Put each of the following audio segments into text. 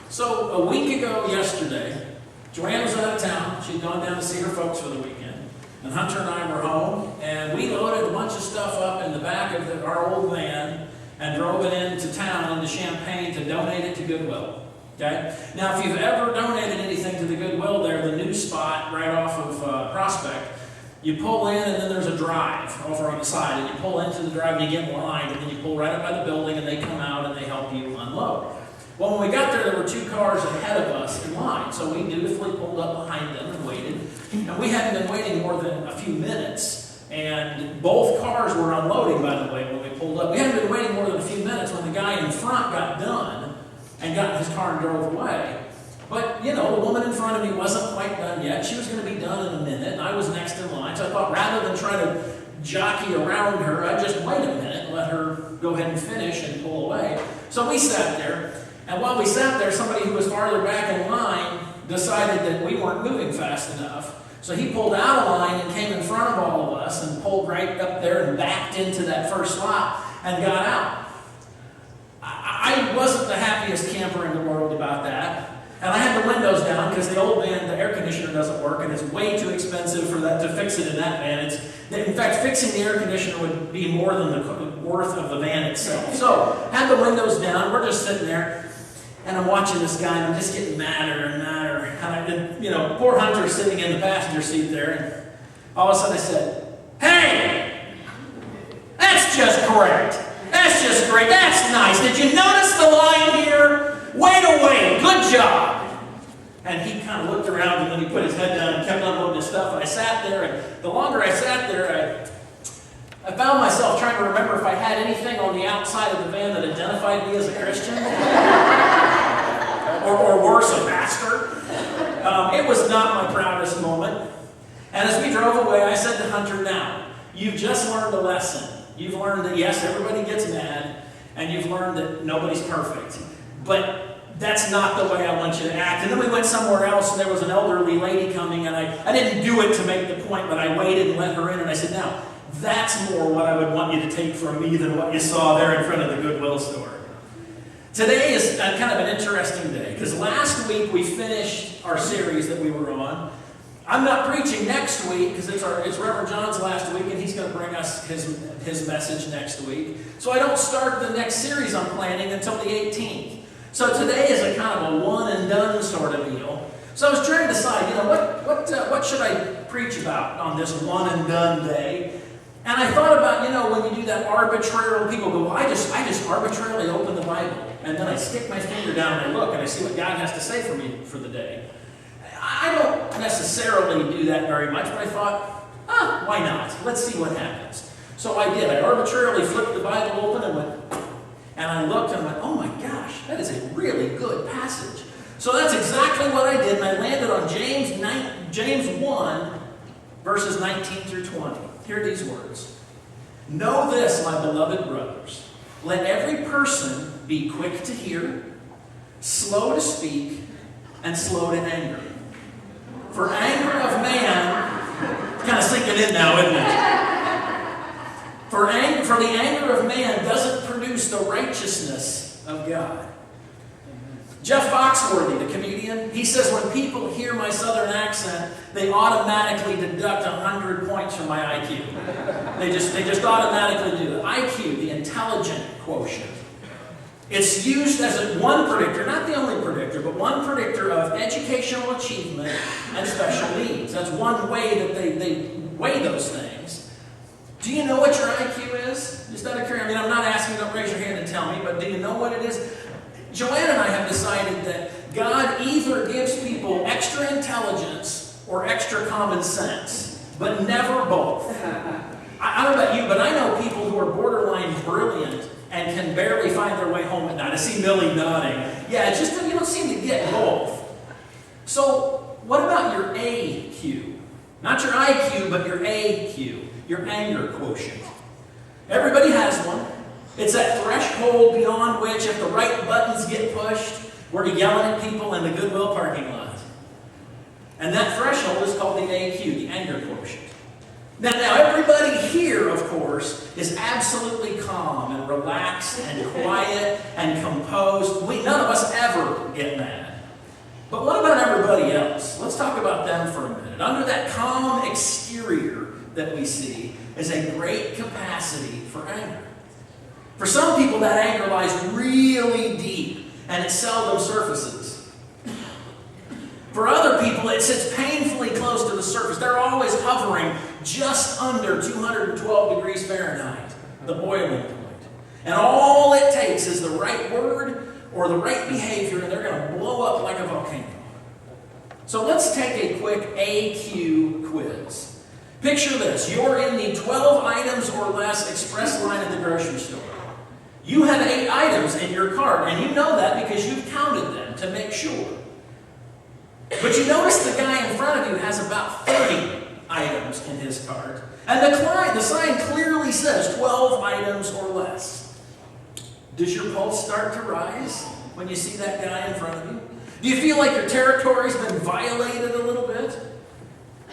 So a week ago yesterday, Joanne was out of town. She'd gone down to see her folks for the weekend. And Hunter and I were home, and we loaded a bunch of stuff up in the back of our old van and drove it into town, into Champaign, to donate it to Goodwill. Okay? Now, if you've ever donated anything to the Goodwill there, the new spot right off of Prospect, you pull in and then there's a drive over on the side, and you pull into the drive and you get in line, and then you pull right up by the building and they come out and they help you unload. Well, when we got there were 2 cars ahead of us in line, so we dutifully pulled up behind them and waited. And we hadn't been waiting more than a few minutes, and both cars were unloading, by the way, when we pulled up. We hadn't been waiting more than a few minutes when the guy in front got done and got in his car and drove away. But, the woman in front of me wasn't quite done yet. She was going to be done in a minute, and I was next in line. So I thought, rather than try to jockey around her, I'd just wait a minute and let her go ahead and finish and pull away. So we sat there, and while we sat there, somebody who was farther back in line decided that we weren't moving fast enough. So he pulled out of line and came in front of all of us and pulled right up there and backed into that first slot and got out. I wasn't the happiest camper in the world about that. And I had the windows down because the old van, the air conditioner doesn't work, and it's way too expensive for that to fix it in that van. In fact, fixing the air conditioner would be more than the worth of the van itself. So, had the windows down, we're just sitting there, and I'm watching this guy, and I'm just getting madder and madder. And poor Hunter sitting in the passenger seat there, and all of a sudden I said, "Hey! That's just great! That's just great! That's nice! Did you notice the line here? Way to wait! Good job!" And he kind of looked around, and then he put his head down and kept unloading his stuff. And I sat there, and the longer I sat there, I found myself trying to remember if I had anything on the outside of the van that identified me as a Christian, or worse, a pastor. It was not my proudest moment. And as we drove away, I said to Hunter, "Now, you've just learned a lesson. You've learned that, yes, everybody gets mad, and you've learned that nobody's perfect. But that's not the way I want you to act." And then we went somewhere else, and there was an elderly lady coming, and I didn't do it to make the point, but I waited and let her in, and I said, "Now, that's more what I would want you to take from me than what you saw there in front of the Goodwill store." Today is kind of an interesting day, because last week we finished our series that we were on. I'm not preaching next week, because it's Reverend John's last week, and he's going to bring us his message next week. So I don't start the next series I'm planning until the 18th. So today is a kind of a one and done sort of deal. So I was trying to decide, what should I preach about on this one and done day? And I thought about, when you do that arbitrarily, people go, "Well, I just arbitrarily open the Bible, and then I stick my finger down and I look and I see what God has to say for me for the day." I don't necessarily do that very much, but I thought, why not? Let's see what happens. So I did. I arbitrarily flipped the Bible open and I looked and went, "Oh my gosh, that is a really good passage." So that's exactly what I did, and I landed on James 1, verses 19 through 20. Hear these words. "Know this, my beloved brothers. Let every person be quick to hear, slow to speak, and slow to anger. For anger of man," kind of sinking in now, isn't it? For the anger of man doesn't produce the righteousness of God." Jeff Foxworthy, the comedian, he says, "When people hear my southern accent, they automatically deduct 100 points from my IQ. They just automatically do it. IQ, the intelligent quotient. It's used as one predictor, not the only predictor, but one predictor of educational achievement and special needs. That's one way that they weigh those things. Do you know what your IQ is? Just out of curiosity. I'm not asking you to raise your hand and tell me, but do you know what it is? Joanne and I have decided that God either gives people extra intelligence or extra common sense, but never both. I don't know about you, but I know people who are borderline brilliant and can barely find their way home at night. I see Millie nodding. Yeah, it's just that you don't seem to get both. So, what about your AQ? Not your IQ, but your AQ, your anger quotient. Everybody has one. It's that threshold beyond which, if the right buttons get pushed, we're yelling at people in the Goodwill parking lot. And that threshold is called the AQ, the anger quotient. Now, everybody here, of course, is absolutely calm and relaxed and quiet and composed. None of us ever get mad. But what about everybody else? Let's talk about them for a minute. Under that calm exterior that we see is a great capacity for anger. For some people, that anger lies really deep and it seldom surfaces. For other people, it sits painfully close to the surface. They're always hovering just under 212 degrees Fahrenheit, the boiling point. And all it takes is the right word or the right behavior, and they're going to blow up like a volcano. So let's take a quick AQ quiz. Picture this. You're in the 12 items or less express line at the grocery store. You have 8 items in your cart, and you know that because you've counted them to make sure. But you notice the guy in front of you has about 30 items in his cart. And the sign clearly says 12 items or less. Does your pulse start to rise when you see that guy in front of you? Do you feel like your territory's been violated a little bit?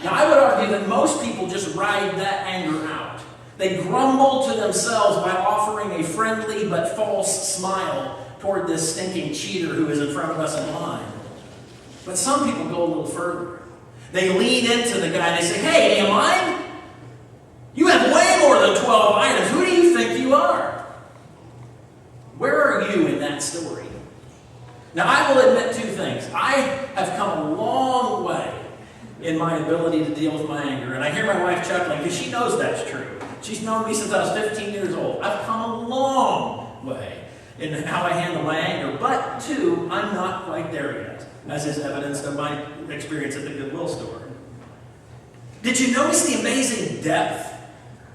Now, I would argue that most people just ride that anger out. They grumble to themselves by offering a friendly but false smile toward this stinking cheater who is in front of us in line. But some people go a little further. They lean into the guy and they say, "Hey, am I? You have way more than 12 items. Who do you think you are?" Where are you in that story? Now, I will admit 2 things. I have come a long way in my ability to deal with my anger. And I hear my wife chuckling because she knows that's true. She's known me since I was 15 years old. I've come a long way in how I handle my anger. But 2, I'm not quite there yet, as is evidenced of my experience at the Goodwill store. Did you notice the amazing depth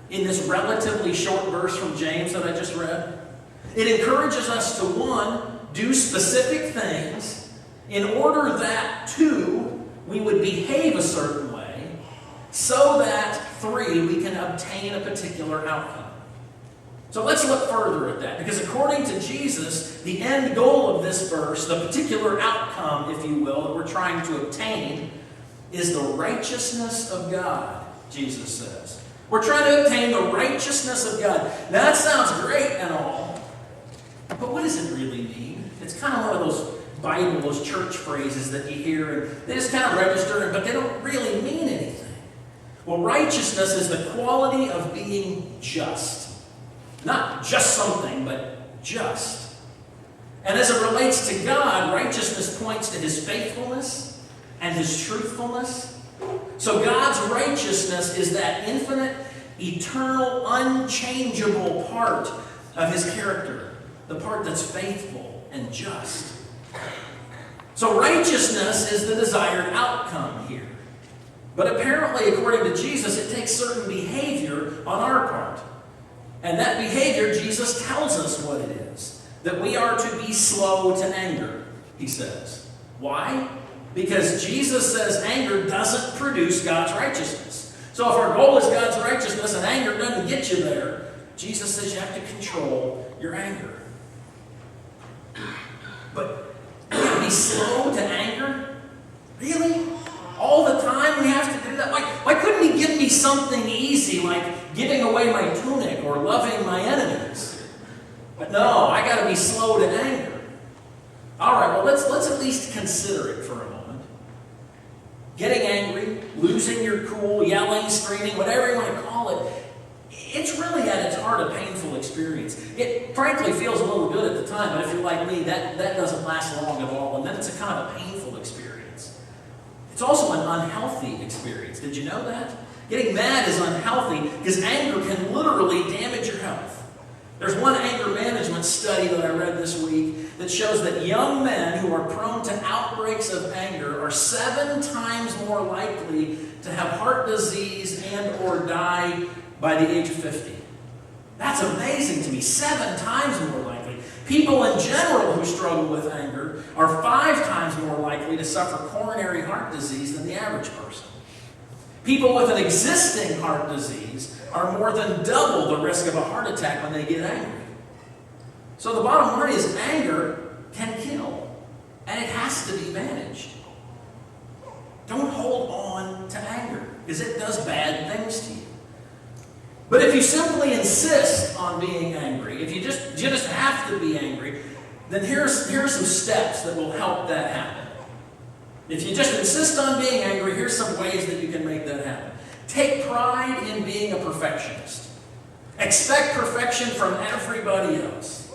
in this relatively short verse from James that I just read? It encourages us to, 1, do specific things in order that, 2, we would behave a certain way, so that, 3, we can obtain a particular outcome. So let's look further at that, because according to Jesus, the end goal of this verse, the particular outcome, if you will, that we're trying to obtain, is the righteousness of God, Jesus says. We're trying to obtain the righteousness of God. Now that sounds great and all, but what does it really mean? It's kind of one of those Bible, those church phrases that you hear, and they just kind of register, but they don't really mean anything. Well, righteousness is the quality of being just. Not just something, but just. And as it relates to God, righteousness points to His faithfulness and His truthfulness. So God's righteousness is that infinite, eternal, unchangeable part of His character. The part that's faithful and just. So righteousness is the desired outcome here. But apparently, according to Jesus, it takes certain behavior on our part. And that behavior, Jesus tells us what it is. That we are to be slow to anger, He says. Why? Because Jesus says anger doesn't produce God's righteousness. So if our goal is God's righteousness and anger doesn't get you there, Jesus says you have to control your anger. But be slow to anger? Really? All the time we have to do that? Why couldn't He give me something easy like giving away my tunic or loving my enemies? But no, I got to be slow to anger. All right, well, let's at least consider it for a moment. Getting angry, losing your cool, yelling, screaming, whatever you want to call it, it's really at its heart a painful experience. It frankly feels a little good at the time, but if you're like me, that doesn't last long at all, and then it's a kind of a painful experience. It's also an unhealthy experience. Did you know that? Getting mad is unhealthy because anger can literally damage your health. There's one anger management study that I read this week that shows that young men who are prone to outbreaks of anger are 7 times more likely to have heart disease and or die by the age of 50. That's amazing to me. 7 times more likely. People in general who struggle with anger are 5 times more likely to suffer coronary heart disease than the average person. People with an existing heart disease are more than double the risk of a heart attack when they get angry. So the bottom line is anger can kill, and it has to be managed. Don't hold on to anger, because it does bad things to you. But if you simply insist on being angry, if you just have to be angry, then here are some steps that will help that happen. If you just insist on being angry, here's some ways that you can make that happen. Take pride in being a perfectionist. Expect perfection from everybody else.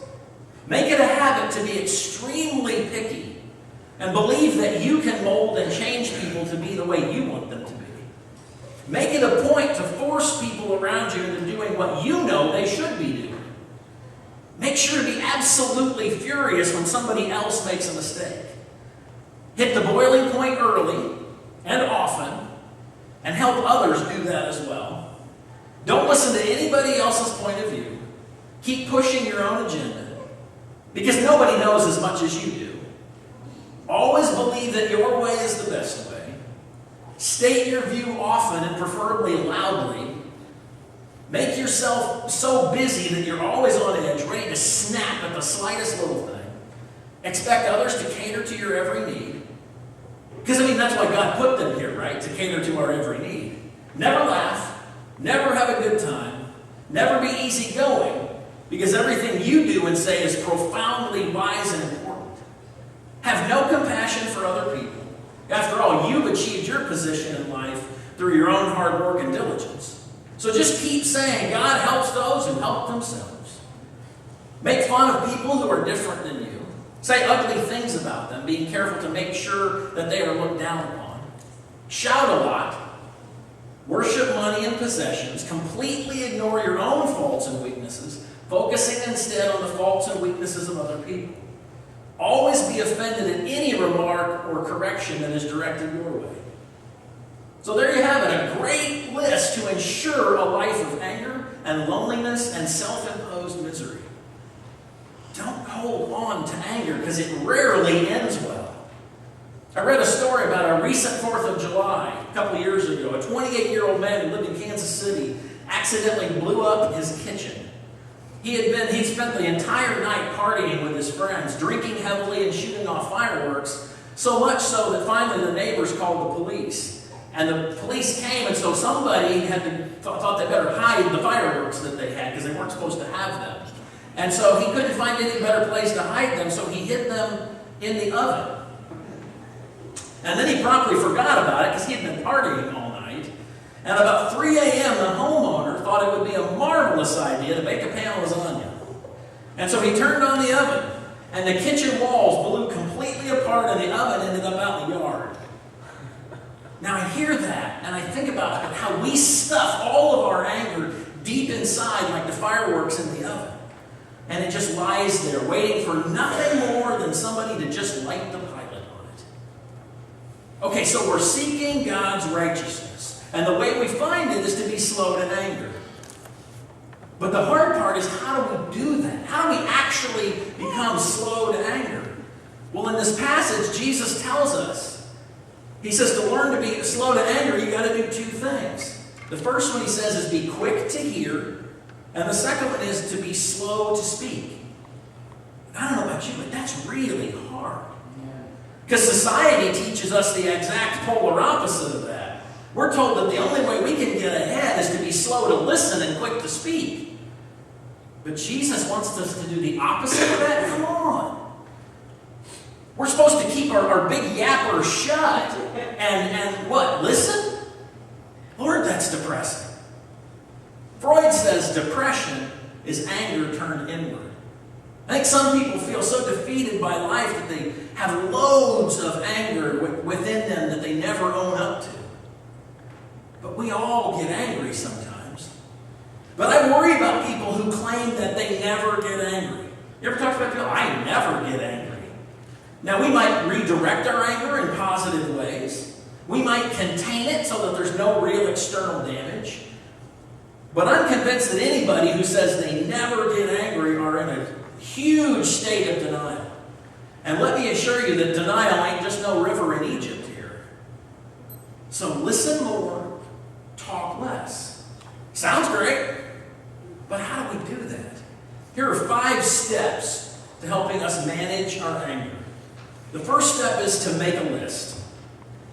Make it a habit to be extremely picky and believe that you can mold and change people to be the way you want them to be. Make it a point to force people around you into doing what you know they should be doing. Make sure to be absolutely furious when somebody else makes a mistake. Hit the boiling point early and often, and help others do that as well. Don't listen to anybody else's point of view. Keep pushing your own agenda, because nobody knows as much as you do. Always believe that your way is the best way. State your view often and preferably loudly. Make yourself so busy that you're always on edge, ready to snap at the slightest little thing. Expect others to cater to your every need. Because, that's why God put them here, right? To cater to our every need. Never laugh. Never have a good time. Never be easygoing. Because everything you do and say is profoundly wise and important. Have no compassion for other people. After all, you've achieved your position in life through your own hard work and diligence. So just keep saying, God helps those who help themselves. Make fun of people who are different than you. Say ugly things about them, being careful to make sure that they are looked down upon. Shout a lot. Worship money and possessions. Completely ignore your own faults and weaknesses, focusing instead on the faults and weaknesses of other people. Always be offended at any remark or correction that is directed your way. So there you have it, a great list to ensure a life of anger and loneliness and self-imposed misery. Don't hold on to anger, because it rarely ends well. I read a story about a recent 4th of July, a couple of years ago. A 28-year-old man who lived in Kansas City accidentally blew up his kitchen. He'd spent the entire night partying with his friends, drinking heavily and shooting off fireworks, so much so that finally the neighbors called the police. And the police came, and so somebody thought they better hide the fireworks that they had, because they weren't supposed to have them. And so he couldn't find any better place to hide them, so he hid them in the oven. And then he promptly forgot about it, because he'd been partying all night. And about 3 a.m., the homeowner thought it would be a marvelous idea to bake a pan of lasagna. And so he turned on the oven, and the kitchen walls blew completely apart, and the oven ended up out in the yard. Now I hear that, and I think about how we stuff all of our anger deep inside like the fireworks in the oven. And it just lies there, waiting for nothing more than somebody to just light the pilot on it. Okay, so we're seeking God's righteousness. And the way we find it is to be slow to anger. But the hard part is, how do we do that? How do we actually become slow to anger? Well, in this passage, Jesus tells us. He says to learn to be slow to anger, you've got to do 2 things. The first one, he says, is be quick to hear. And the second one is to be slow to speak. I don't know about you, but that's really hard. Because society teaches us the exact polar opposite of that. We're told that the only way we can get ahead is to be slow to listen and quick to speak. But Jesus wants us to do the opposite of that? Come on. We're supposed to keep our big yapper shut and what? Listen? Lord, that's depressing. Freud says depression is anger turned inward. I think some people feel so defeated by life that they have loads of anger within them that they never own up to. But we all get angry sometimes. But I worry about people who claim that they never get angry. You ever talk about people? I never get angry. Now, we might redirect our anger in positive ways. We might contain it so that there's no real external damage. But I'm convinced that anybody who says they never get angry are in a huge state of denial. And let me assure you that denial ain't just no river in Egypt here. So listen more, talk less. Sounds great, but how do we do that? Here are 5 steps to helping us manage our anger. The first step is to make a list.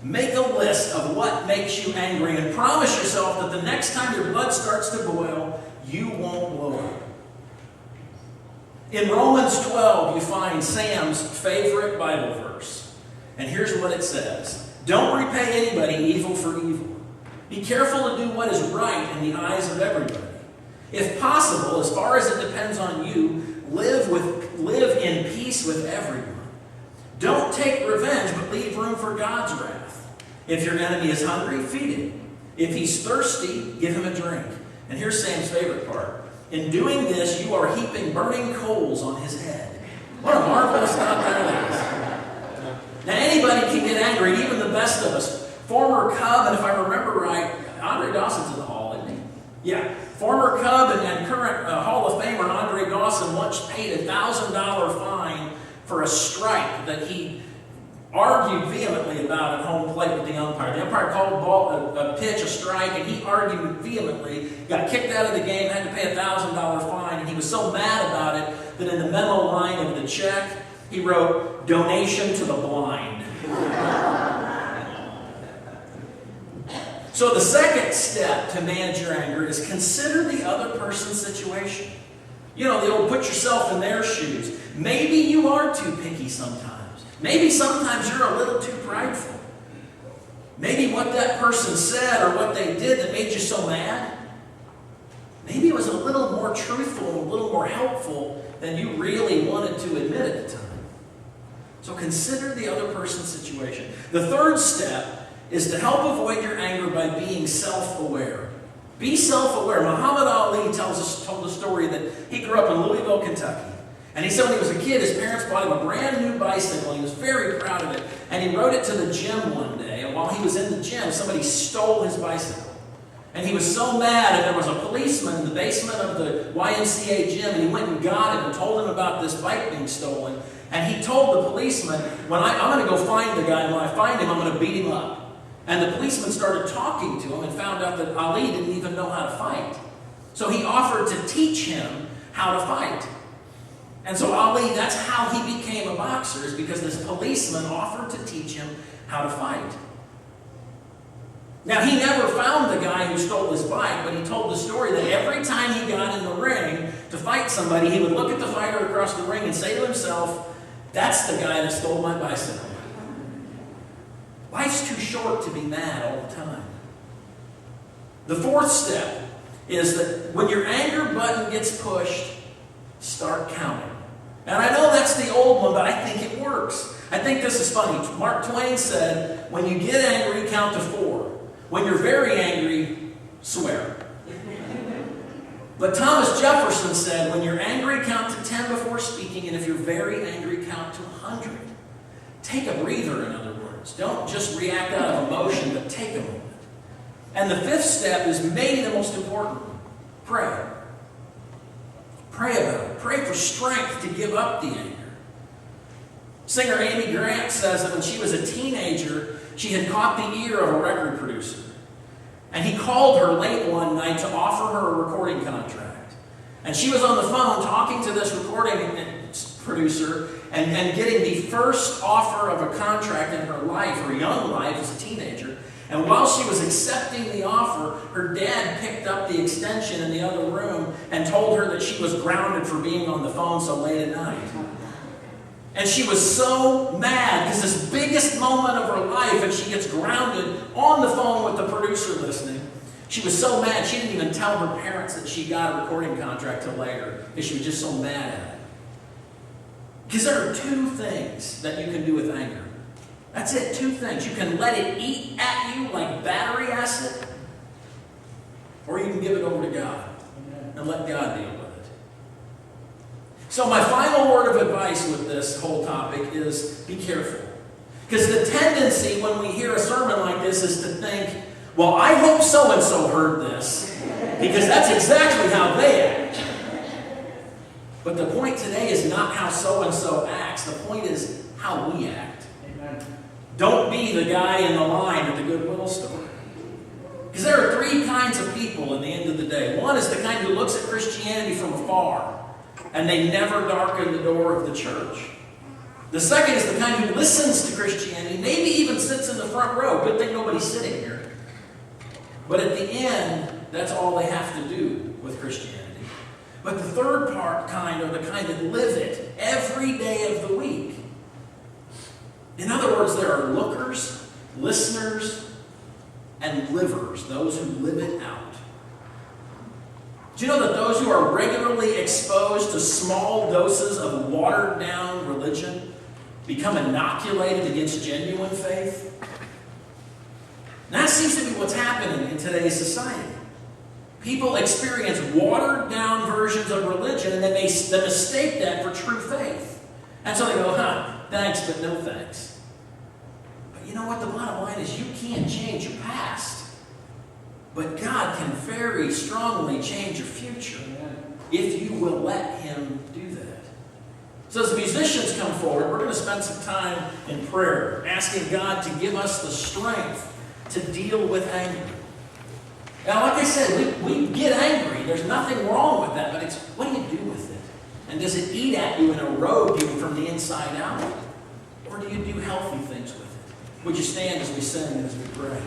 Make a list of what makes you angry and promise yourself that the next time your blood starts to boil, you won't blow up. In Romans 12, you find Sam's favorite Bible verse. And here's what it says. Don't repay anybody evil for evil. Be careful to do what is right in the eyes of everybody. If possible, as far as it depends on you, live in peace with everyone. Don't take revenge, but leave room for God's wrath. If your enemy is hungry, feed him. If he's thirsty, give him a drink. And here's Sam's favorite part. In doing this, you are heaping burning coals on his head. What a marvelous thought that is. Now, anybody can get angry, even the best of us. Former Cub, and if I remember right, Andre Dawson's in the hall, isn't he? Yeah. Former Cub and current Hall of Famer Andre Dawson once paid a $1,000 fine for a strike that he argued vehemently about at home plate with the umpire. The umpire called a pitch a strike, and he argued vehemently, got kicked out of the game, had to pay a $1,000 fine, and he was so mad about it that in the memo line of the check, he wrote, "Donation to the blind." So the second step to manage your anger is consider the other person's situation. You know, the old put yourself in their shoes. Maybe you are too picky sometimes. Maybe sometimes you're a little too prideful. Maybe what that person said or what they did that made you so mad, maybe it was a little more truthful, a little more helpful than you really wanted to admit at the time. So consider the other person's situation. The third step is to help avoid your anger by being self-aware. Be self-aware. Muhammad Ali told a story that he grew up in Louisville, Kentucky. And he said when he was a kid, his parents bought him a brand new bicycle. He was very proud of it. And he rode it to the gym one day. And while he was in the gym, somebody stole his bicycle. And he was so mad, and there was a policeman in the basement of the YMCA gym, and he went and got him and told him about this bike being stolen. And he told the policeman, I'm going to go find the guy, and when I find him, I'm going to beat him up. And the policeman started talking to him and found out that Ali didn't even know how to fight. So he offered to teach him how to fight. And so Ali, that's how he became a boxer, is because this policeman offered to teach him how to fight. Now, he never found the guy who stole his bike, but he told the story that every time he got in the ring to fight somebody, he would look at the fighter across the ring and say to himself, "That's the guy that stole my bicycle." Life's too short to be mad all the time. The fourth step is that when your anger button gets pushed, start counting. And I know that's the old one, but I think it works. I think this is funny. Mark Twain said, when you get angry, count to 4. When you're very angry, swear. But Thomas Jefferson said, when you're angry, count to 10 before speaking, and if you're very angry, count to 100. Take a breather, in other words. Don't just react out of emotion, but take a moment. And the fifth step is maybe the most important one. Pray. Pray about it. Pray for strength to give up the anger. Singer Amy Grant says that when she was a teenager, she had caught the ear of a record producer. And he called her late one night to offer her a recording contract. And she was on the phone talking to this recording producer and getting the first offer of a contract in her life, her young life as a teenager. And while she was accepting the offer, her dad picked up the extension in the other room and told her that she was grounded for being on the phone so late at night. And she was so mad because this biggest moment of her life, and she gets grounded on the phone with the producer listening. She was so mad she didn't even tell her parents that she got a recording contract till later because she was just so mad at it. Because there are two things that you can do with anger. That's it, two things. You can let it eat at you like battery acid, or you can give it over to God and let God deal with it. So my final word of advice with this whole topic is be careful. Because the tendency when we hear a sermon like this is to think, well, I hope so-and-so heard this, because that's exactly how they act. But the point today is not how so-and-so acts. The point is how we act. Amen. Don't be the guy in the line at the Goodwill store. Because there are three kinds of people in the end of the day. One is the kind who looks at Christianity from afar, and they never darken the door of the church. The second is the kind who listens to Christianity, maybe even sits in the front row. Good thing nobody's sitting here. But at the end, that's all they have to do with Christianity. But the third kind are the kind that live it every day of the week. In other words, there are lookers, listeners, and livers, those who live it out. Do you know that those who are regularly exposed to small doses of watered-down religion become inoculated against genuine faith? That seems to be what's happening in today's society. People experience watered-down versions of religion, and they mistake that for true faith. And so they go, thanks, but no thanks. But you know what? The bottom line is you can't change your past. But God can very strongly change your future if you will let Him do that. So as the musicians come forward, we're going to spend some time in prayer, asking God to give us the strength to deal with anger. Now, like I said, we get angry. There's nothing wrong with that, but it's what do you do with it? And does it eat at you and erode you from the inside out? Or do you do healthy things with it? Would you stand as we sing and as we pray?